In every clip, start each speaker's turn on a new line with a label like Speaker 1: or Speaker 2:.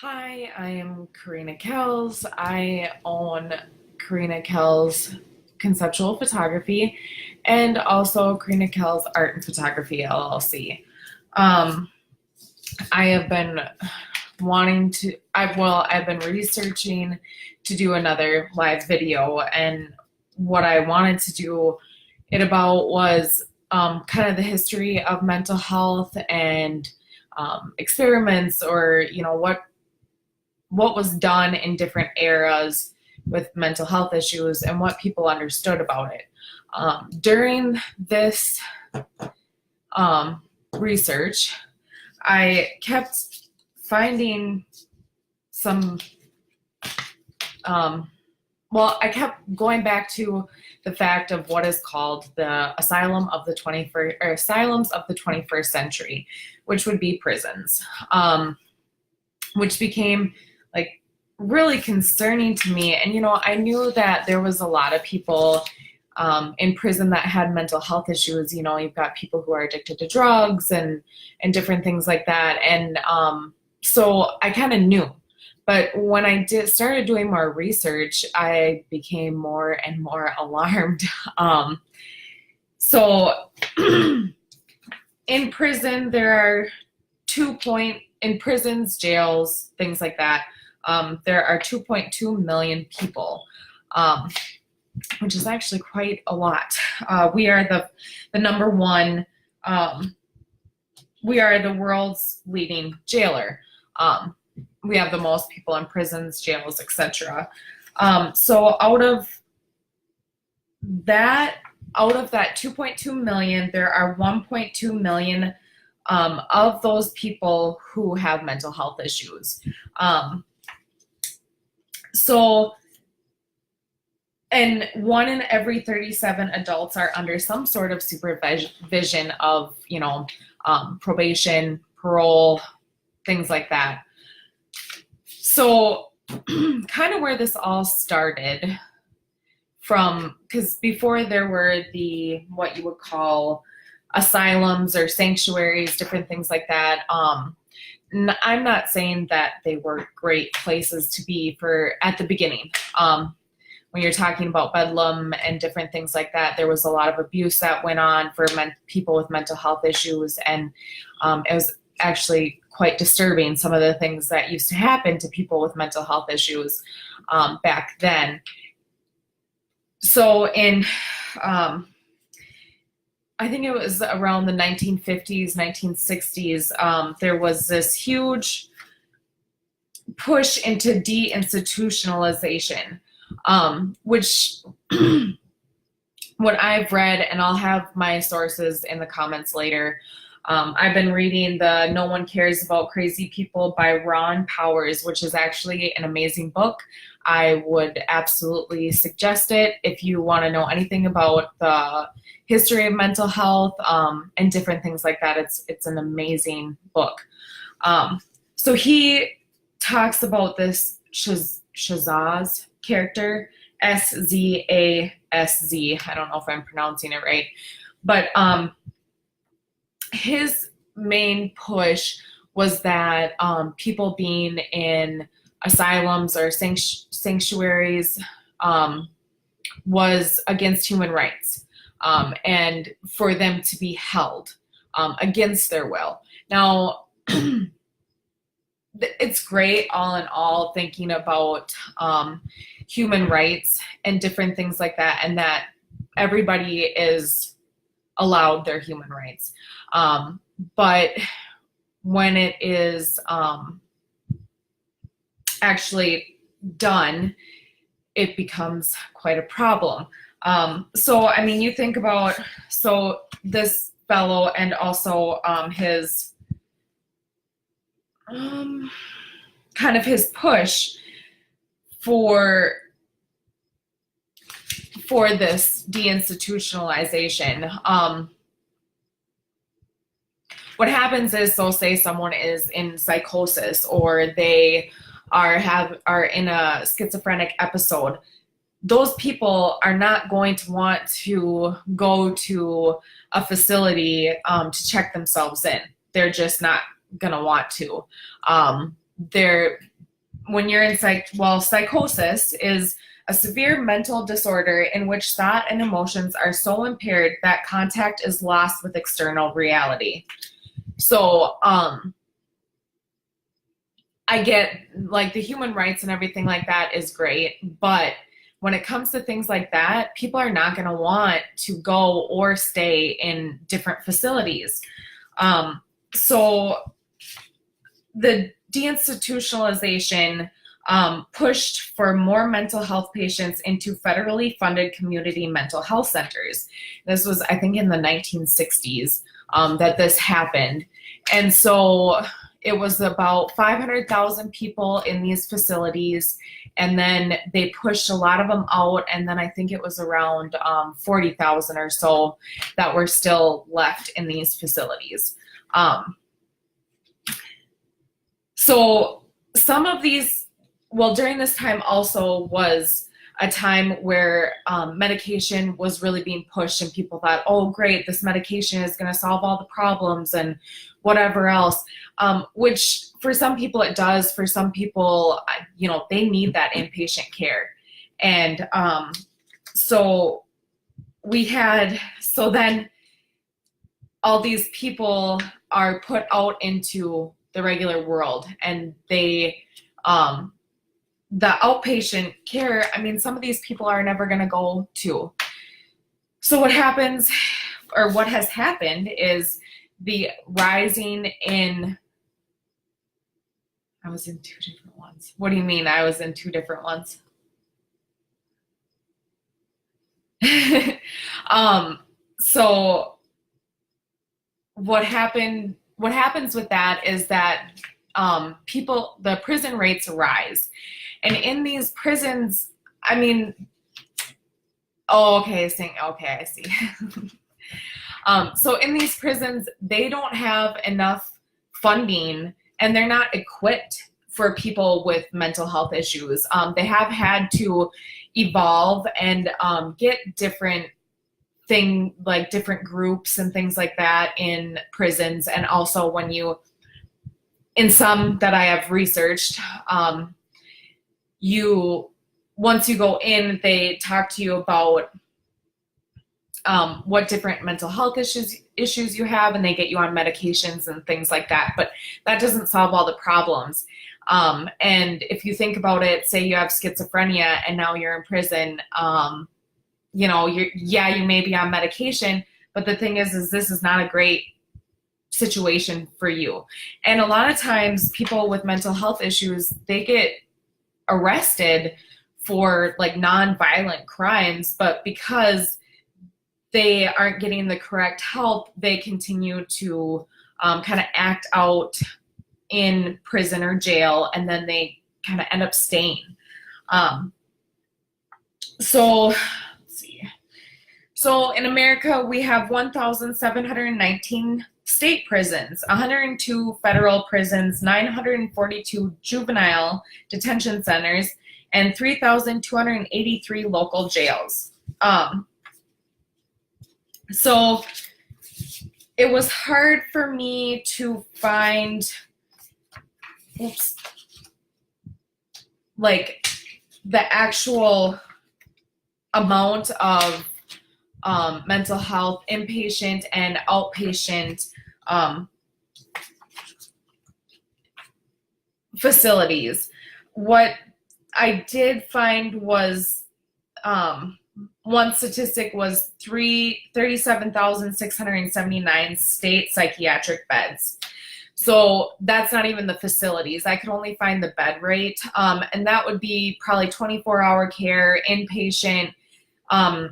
Speaker 1: Hi, I am Karina Kells. I own Karina Kells Conceptual Photography and also Karina Kells Art and Photography LLC. Um, I have been I've been researching to do another live video, and what I wanted to do it about was kind of the history of mental health and experiments, or what was done in different eras with mental health issues and what people understood about it. During this research, I kept finding some, I kept going back to the fact of what is called the asylums of the 21st century, which would be prisons, which became like really concerning to me. And I knew that there was a lot of people in prison that had mental health issues. You've got people who are addicted to drugs and different things like that. And so I kind of knew. But when I started doing more research, I became more and more alarmed. So in prison, there are in prisons, jails, things like that. There are 2.2 million people, which is actually quite a lot. We are the number one. We are the world's leading jailer. We have the most people in prisons, jails, etc. So out of that 2.2 million, there are 1.2 million of those people who have mental health issues. And 1 in every 37 adults are under some sort of supervision of, probation, parole, things like that. So kind of where this all started from, because before there were what you would call asylums or sanctuaries, different things like that. I'm not saying that they were great places to be at the beginning. When you're talking about Bedlam and different things like that, there was a lot of abuse that went on for people with mental health issues. And it was actually quite disturbing, some of the things that used to happen to people with mental health issues back then. So I think it was around the 1950s, 1960s, there was this huge push into deinstitutionalization, which what I've read, and I'll have my sources in the comments later, I've been reading the No One Cares About Crazy People by Ron Powers, which is actually an amazing book. I would absolutely suggest it if you want to know anything about the history of mental health and different things like that. It's an amazing book. So he talks about this Shazaz character, Szazz. I don't know if I'm pronouncing it right, but his main push was that people being in asylums or sanctuaries was against human rights, and for them to be held against their will. Now, it's great all in all thinking about human rights and different things like that, and that everybody is allowed their human rights. But when it is actually done, it becomes quite a problem. So, I mean, you think about, this fellow and also his kind of his push for this deinstitutionalization. What happens is, so say someone is in psychosis, or they are in a schizophrenic episode. Those people are not going to want to go to a facility to check themselves in. They're just not going to want to. when you're in psychosis is a severe mental disorder in which thought and emotions are so impaired that contact is lost with external reality. So, I get like the human rights and everything like that is great, but when it comes to things like that, people are not going to want to go or stay in different facilities. So the deinstitutionalization pushed for more mental health patients into federally funded community mental health centers. This was, I think, in the 1960s that this happened. And so it was about 500,000 people in these facilities, and then they pushed a lot of them out, and then I think it was around 40,000 or so that were still left in these facilities. So some of these, well, during this time also was a time where medication was really being pushed, and people thought, oh, great, this medication is going to solve all the problems and whatever else, which for some people it does. For some people, they need that inpatient care. And so then all these people are put out into the regular world, and they, the outpatient care, I mean, some of these people are never going to go to. So what happens, or what has happened, is the rising in, I was in two different ones. What do you mean I was in two different ones? So what happens with that is that the prison rates rise. And in these prisons, I mean, I see. So in these prisons, they don't have enough funding, and they're not equipped for people with mental health issues. They have had to evolve and get different groups and things like that in prisons. And also in some that I have researched, once you go in, they talk to you about what different mental health issues you have, and they get you on medications and things like that. But that doesn't solve all the problems. And if you think about it, say you have schizophrenia and now you're in prison, you may be on medication, but the thing is this is not a great situation for you. And a lot of times people with mental health issues, they get arrested for like non-violent crimes, but because they aren't getting the correct help, they continue to kind of act out in prison or jail, and then they kind of end up staying. So let's see. So in America, we have 1,719 state prisons, 102 federal prisons, 942 juvenile detention centers, and 3,283 local jails. So it was hard for me to find, like the actual amount of mental health inpatient and outpatient facilities. What I did find was one statistic was 37,679 state psychiatric beds. So that's not even the facilities. I could only find the bed rate, and that would be probably 24-hour care, inpatient. So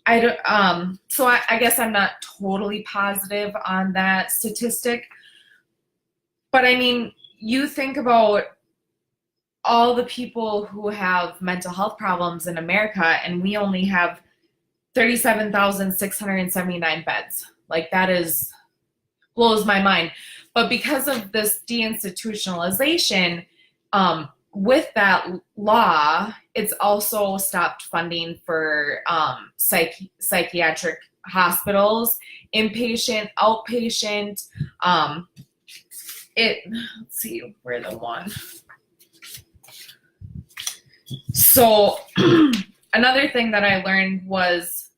Speaker 1: I guess I'm not totally positive on that statistic. But I mean, you think about all the people who have mental health problems in America, and we only have 37,679 beds. Like, that blows my mind. But because of this deinstitutionalization, with that law, it's also stopped funding for psychiatric hospitals, inpatient, outpatient. let's see, where the one. So another thing that I learned was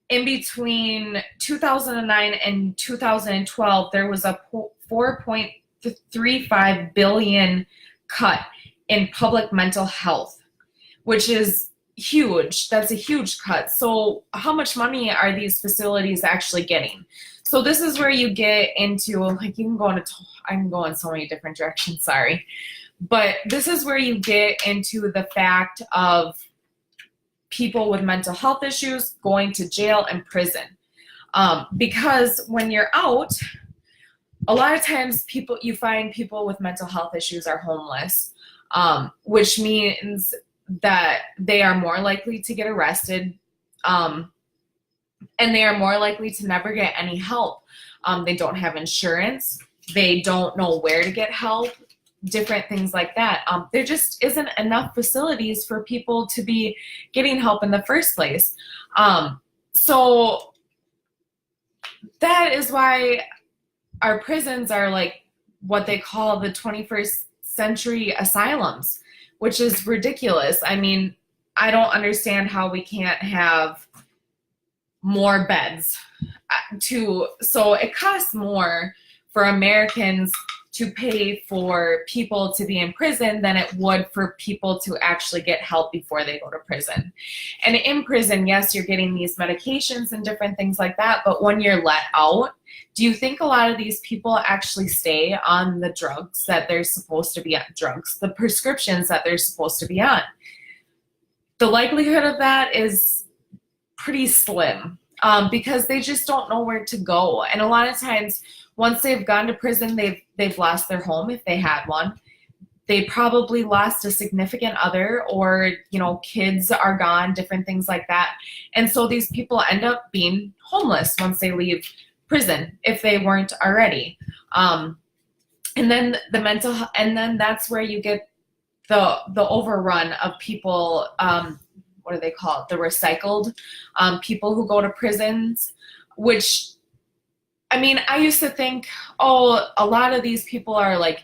Speaker 1: in between 2009 and 2012, there was a 4.35 billion cut in public mental health, which is huge. That's a huge cut. So how much money are these facilities actually getting? So this is where you get into, like, I can go in so many different directions, sorry. But this is where you get into the fact of people with mental health issues going to jail and prison. Because when you're out, a lot of times you find people with mental health issues are homeless, which means that they are more likely to get arrested, and they are more likely to never get any help. They don't have insurance. They don't know where to get help, different things like that. There just isn't enough facilities for people to be getting help in the first place. So that is why our prisons are like what they call the 21st century asylums, which is ridiculous. I mean, I don't understand how we can't have more beds. So it costs more for Americans to pay for people to be in prison than it would for people to actually get help before they go to prison. And in prison, yes, you're getting these medications and different things like that, but when you're let out, do you think a lot of these people actually stay on the drugs that they're supposed to be on, the prescriptions that they're supposed to be on? The likelihood of that is pretty slim, because they just don't know where to go. And a lot of times, once they've gone to prison, they've lost their home if they had one. They probably lost a significant other, or, kids are gone, different things like that. And so these people end up being homeless once they leave prison, if they weren't already. And then that's where you get the overrun of people, what do they call it? The recycled people who go to prisons, which, I mean, I used to think, a lot of these people are like,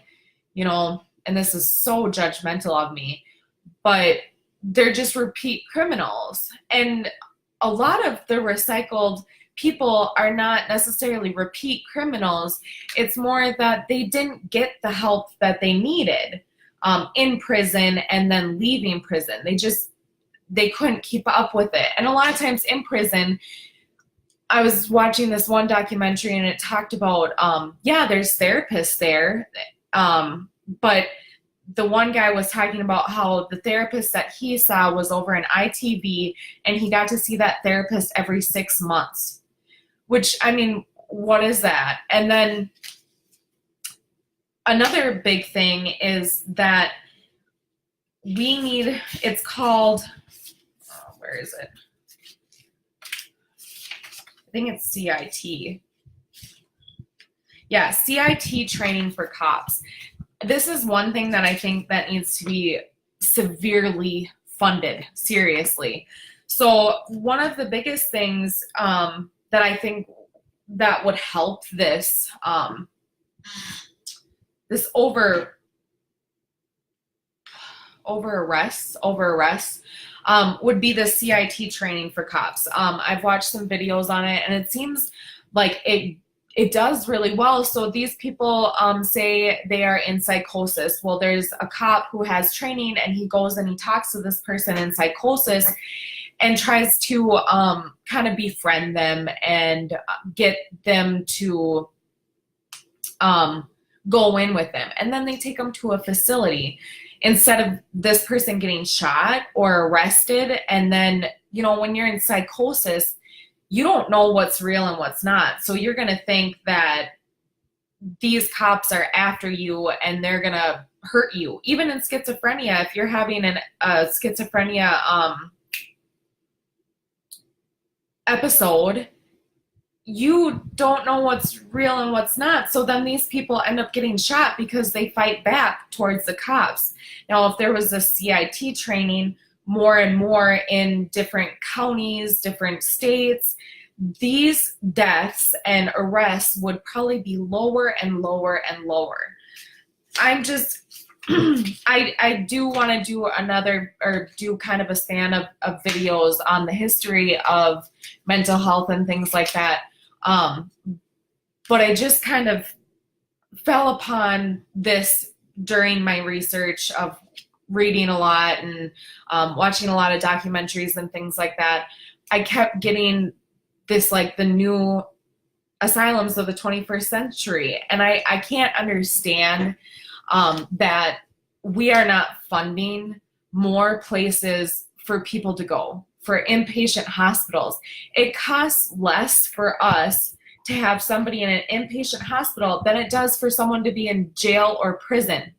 Speaker 1: and this is so judgmental of me, but they're just repeat criminals. And a lot of the recycled people are not necessarily repeat criminals. It's more that they didn't get the help that they needed in prison and then leaving prison. They couldn't keep up with it. And a lot of times in prison, I was watching this one documentary and it talked about, there's therapists there. But the one guy was talking about how the therapist that he saw was over in ITV, and he got to see that therapist every 6 months, which, I mean, what is that? And then another big thing is that it's called, where is it? I think it's CIT. Yeah, CIT training for cops. This is one thing that I think that needs to be severely funded, seriously. So one of the biggest things that I think that would help this over arrests would be the CIT training for cops. I've watched some videos on it, and it seems like it does really well. So these people say they are in psychosis. Well, there's a cop who has training, and he goes and he talks to this person in psychosis and tries to kind of befriend them and get them to go in with them. And then they take them to a facility instead of this person getting shot or arrested. And then, when you're in psychosis, you don't know what's real and what's not. So you're going to think that these cops are after you and they're going to hurt you. Even in schizophrenia, if you're having a schizophrenia episode, you don't know what's real and what's not. So then these people end up getting shot because they fight back towards the cops. Now, if there was a CIT training more and more in different counties, different states, these deaths and arrests would probably be lower and lower and lower. I'm just, I do want to do another, or do kind of a span of videos on the history of mental health and things like that. But I just kind of fell upon this during my research of reading a lot and watching a lot of documentaries and things like that. I kept getting this, like, the new asylums of the 21st century. And I can't understand that we are not funding more places for people to go, for inpatient hospitals. It costs less for us to have somebody in an inpatient hospital than it does for someone to be in jail or prison.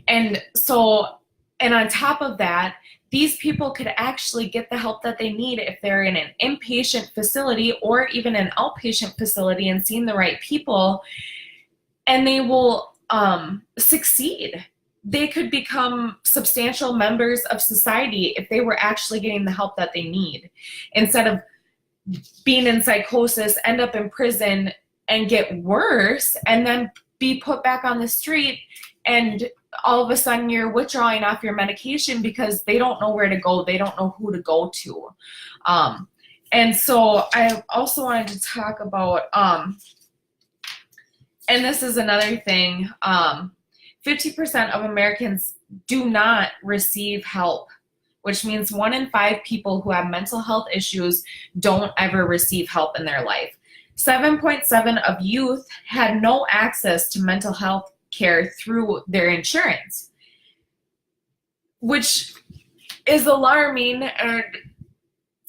Speaker 1: And so, and on top of that, these people could actually get the help that they need if they're in an inpatient facility or even an outpatient facility and seeing the right people, and they will succeed. They could become substantial members of society if they were actually getting the help that they need, instead of being in psychosis, end up in prison, and get worse, and then be put back on the street, and all of a sudden you're withdrawing off your medication because they don't know where to go. They don't know who to go to. And so I also wanted to talk about, and this is another thing, 50% of Americans do not receive help, which means 1 in 5 people who have mental health issues don't ever receive help in their life. 7.7% of youth had no access to mental health care through their insurance, which is alarming. And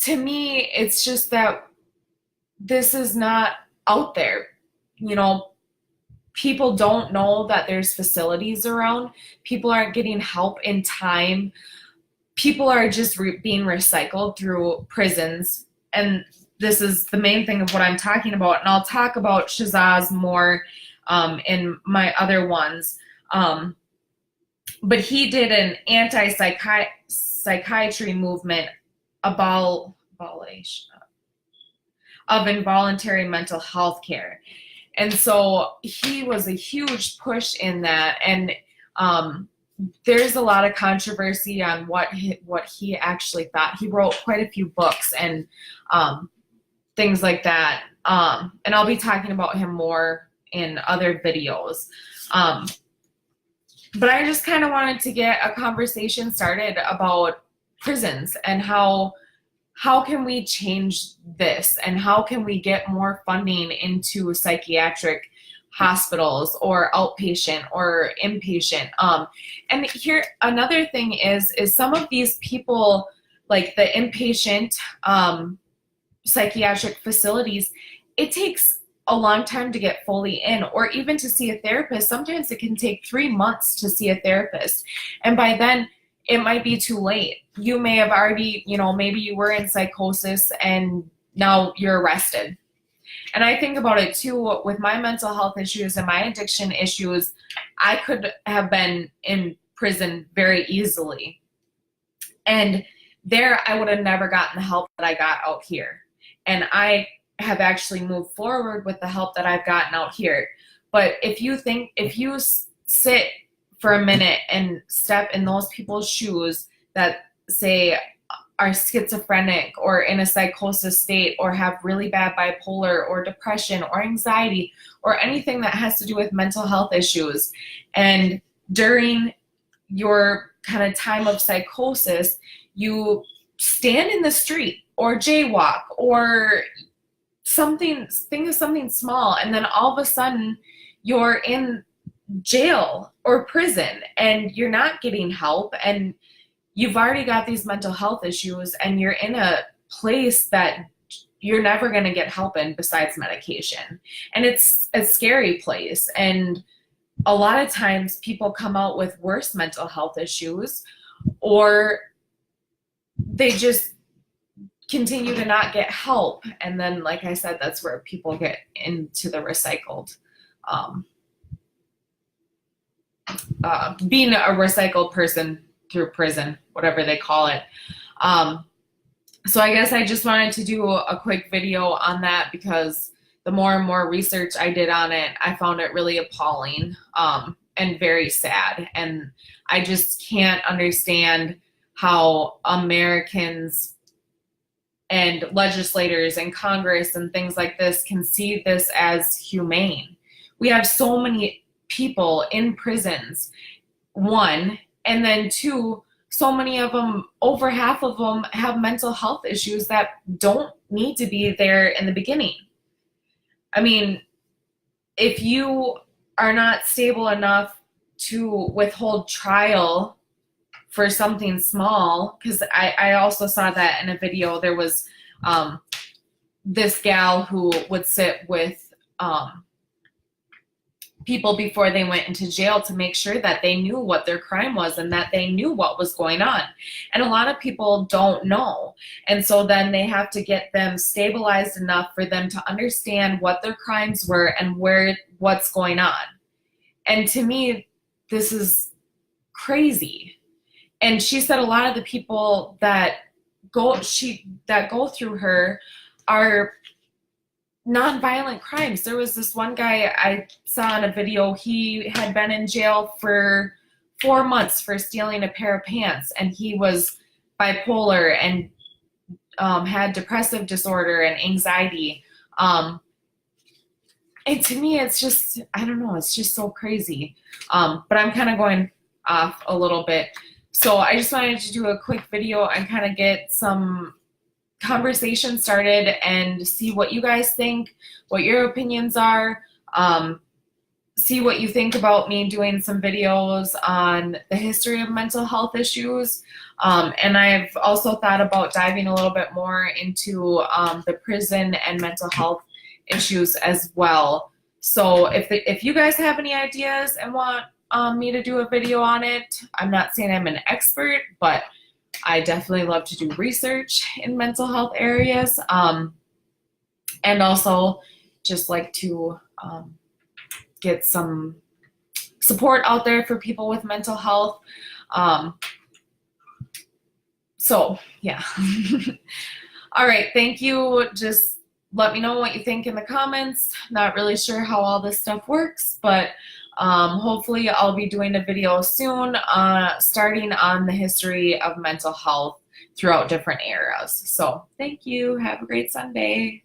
Speaker 1: to me, it's just that this is not out there. You know, people don't know that there's facilities around. People aren't getting help in time. People are just being recycled through prisons. And this is the main thing of what I'm talking about. And I'll talk about Shazaz more in my other ones. But he did an anti-psychiatry movement abolition of involuntary mental health care. And so he was a huge push in that. And there's a lot of controversy on what he actually thought. He wrote quite a few books and things like that. And I'll be talking about him more in other videos. But I just kind of wanted to get a conversation started about prisons and how can we change this, and how can we get more funding into psychiatric hospitals or outpatient or inpatient. And here, another thing is some of these people, like the inpatient psychiatric facilities, it takes a long time to get fully in, or even to see a therapist. Sometimes it can take 3 months to see a therapist. And by then it might be too late. You may have already, maybe you were in psychosis and now you're arrested. And I think about it too, with my mental health issues and my addiction issues, I could have been in prison very easily. And there I would have never gotten the help that I got out here. And I have actually moved forward with the help that I've gotten out here. But if you sit for a minute and step in those people's shoes that, say, are schizophrenic or in a psychosis state, or have really bad bipolar or depression or anxiety or anything that has to do with mental health issues, and during your kind of time of psychosis, you stand in the street or jaywalk or think of something small, and then all of a sudden you're in jail or prison and you're not getting help, and you've already got these mental health issues, and you're in a place that you're never going to get help in besides medication. And it's a scary place. And a lot of times people come out with worse mental health issues, or they just continue to not get help. And then, like I said, that's where people get into the recycled, being a recycled person through prison, whatever they call it. So I guess I just wanted to do a quick video on that because the more and more research I did on it, I found it really appalling, and very sad. And I just can't understand how Americans and legislators and Congress and things like this can see this as humane. We have so many people in prisons, one, and then two, so many of them, over half of them, have mental health issues that don't need to be there in the beginning. I mean, if you are not stable enough to withhold trial for something small, because I also saw that in a video. There was this gal who would sit with people before they went into jail to make sure that they knew what their crime was and that they knew what was going on. And a lot of people don't know. And so then they have to get them stabilized enough for them to understand what their crimes were and what's going on. And to me, this is crazy. And she said a lot of the people that go through her are nonviolent crimes. There was this one guy I saw in a video. He had been in jail for 4 months for stealing a pair of pants, and he was bipolar and had depressive disorder and anxiety. And to me, it's just, I don't know, it's just so crazy. But I'm kind of going off a little bit. So I just wanted to do a quick video and kind of get some conversation started and see what you guys think, what your opinions are, see what you think about me doing some videos on the history of mental health issues. And I've also thought about diving a little bit more into the prison and mental health issues as well. So if you guys have any ideas and want me to do a video on it, I'm not saying I'm an expert, but I definitely love to do research in mental health areas, and also just like to get some support out there for people with mental health. So yeah. All right, thank you. Just let me know what you think in the comments. Not really sure how all this stuff works, but hopefully I'll be doing a video soon, starting on the history of mental health throughout different eras. So thank you. Have a great Sunday.